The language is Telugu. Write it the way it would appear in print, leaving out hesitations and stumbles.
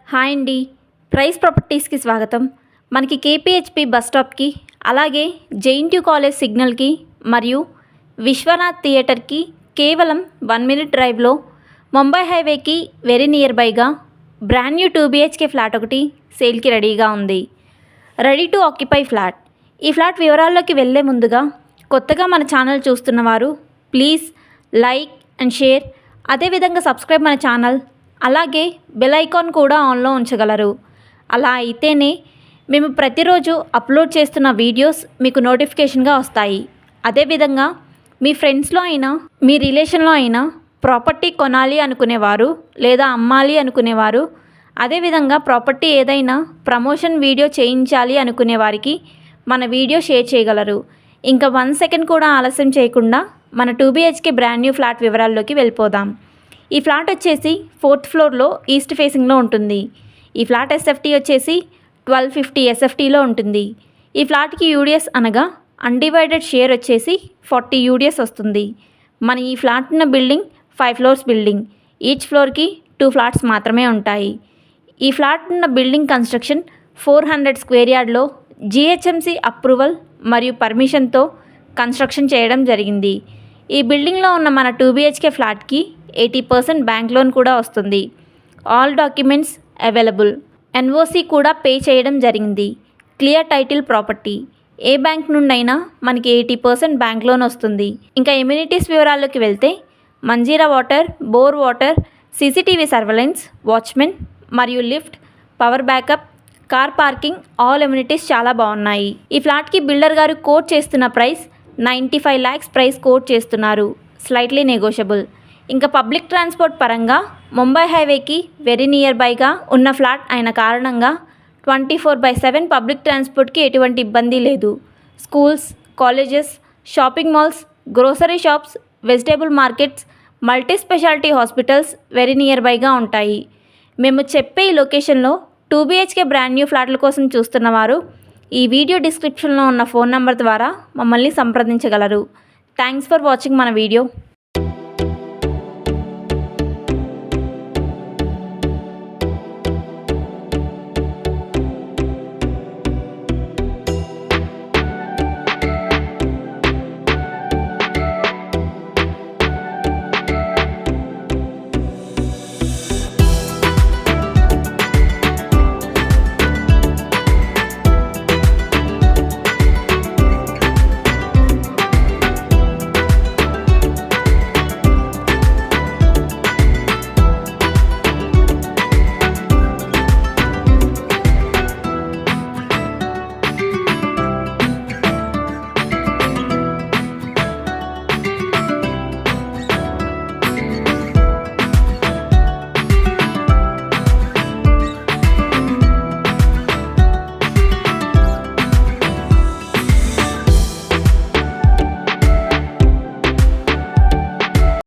హాయ్ అండి. ప్రైస్ ప్రాపర్టీస్కి స్వాగతం. మనకి కేపీహెచ్పి బస్ స్టాప్కి, అలాగే జేఎన్టీయూ కాలేజ్ సిగ్నల్కి మరియు విశ్వనాథ్ థియేటర్కి కేవలం 1 మినిట్ డ్రైవ్లో, ముంబై హైవేకి వెరీ నియర్ బైగా బ్రాండ్ న్యూ 2 BHK ఫ్లాట్ ఒకటి సేల్కి రెడీగా ఉంది. Ready to occupy flat. ఈ ఫ్లాట్ వివరాల్లోకి వెళ్ళే ముందుగా కొత్తగా మన ఛానల్ చూస్తున్నవారు ప్లీజ్ లైక్ అండ్ షేర్, అదేవిధంగా సబ్స్క్రైబ్ మన ఛానల్, అలాగే బెల్ ఐకాన్ కూడా ఆన్లో ఉంచగలరు. అలా అయితేనే మేము ప్రతిరోజు అప్లోడ్ చేస్తున్న వీడియోస్ మీకు నోటిఫికేషన్గా వస్తాయి. అదేవిధంగా మీ ఫ్రెండ్స్లో అయినా మీ రిలేషన్లో అయినా ప్రాపర్టీ కొనాలి అనుకునేవారు లేదా అమ్మాలి అనుకునేవారు, అదేవిధంగా ప్రాపర్టీ ఏదైనా ప్రమోషన్ వీడియో చేయించాలి అనుకునే వారికి మన వీడియో షేర్ చేయగలరు. ఇంకా 1 సెకండ్ కూడా ఆలస్యం చేయకుండా మన 2 BHK బ్రాండ్ న్యూ ఫ్లాట్ వివరాల్లోకి వెళ్ళిపోదాం. ఈ ఫ్లాట్ వచ్చేసి 4th ఫ్లోర్లో ఈస్ట్ ఫేసింగ్లో ఉంటుంది. ఈ ఫ్లాట్ ఎస్ఎఫ్టీ వచ్చేసి 1250 ఎస్ఎఫ్టీలో ఉంటుంది. ఈ ఫ్లాట్కి యూడిఎస్ అనగా అన్డివైడెడ్ షేర్ వచ్చేసి 40 యూడిఎస్ వస్తుంది. మన ఈ ఫ్లాట్ ఉన్న బిల్డింగ్ 5 ఫ్లోర్స్ బిల్డింగ్. ఈచ్ ఫ్లోర్కి 2 ఫ్లాట్స్ మాత్రమే ఉంటాయి. ఈ ఫ్లాట్ ఉన్న బిల్డింగ్ కన్స్ట్రక్షన్ 400 స్క్వేర్ యార్డ్లో జిహెచ్ఎంసి అప్రూవల్ మరియు పర్మిషన్తో కన్స్ట్రక్షన్ చేయడం జరిగింది. ఈ బిల్డింగ్లో ఉన్న మన 2 BHK ఫ్లాట్కి 80% బ్యాంక్ లోన్ కూడా వస్తుంది. All documents available. ఎన్ఓసి కూడా పే చేయడం జరిగింది. Clear title property. ఏ బ్యాంక్ నుండైనా మనకి 80% బ్యాంక్ లోన్ వస్తుంది. ఇంకా ఎమ్యూనిటీస్ వివరాల్లోకి వెళ్తే Manjira water, bore water, CCTV surveillance, watchman మరియు lift, power backup, car parking, all amenities చాలా బాగున్నాయి. ఈ ఫ్లాట్కి బిల్డర్ గారు కోట్ చేస్తున్న ప్రైస్ 95 lakhs ప్రైస్ కోట్ చేస్తున్నారు. Slightly negotiable. ఇంకా పబ్లిక్ ట్రాన్స్పోర్ట్ పరంగా ముంబై హైవేకి వెరీ నియర్ బైగా ఉన్న ఫ్లాట్ అయిన కారణంగా 24/7 పబ్లిక్ ట్రాన్స్పోర్ట్కి ఎటువంటి ఇబ్బంది లేదు. Schools, colleges, shopping malls, grocery shops, vegetable markets, multi speciality hospitals very near బైగా ఉంటాయి. మేము చెప్పే ఈ లొకేషన్లో 2 BHK బ్రాండ్ న్యూ ఫ్లాట్ల కోసం చూస్తున్నవారు ఈ వీడియో డిస్క్రిప్షన్లో ఉన్న ఫోన్ నెంబర్ ద్వారా మమ్మల్ని సంప్రదించగలరు. థ్యాంక్స్ ఫర్ వాచింగ్ మన వీడియో.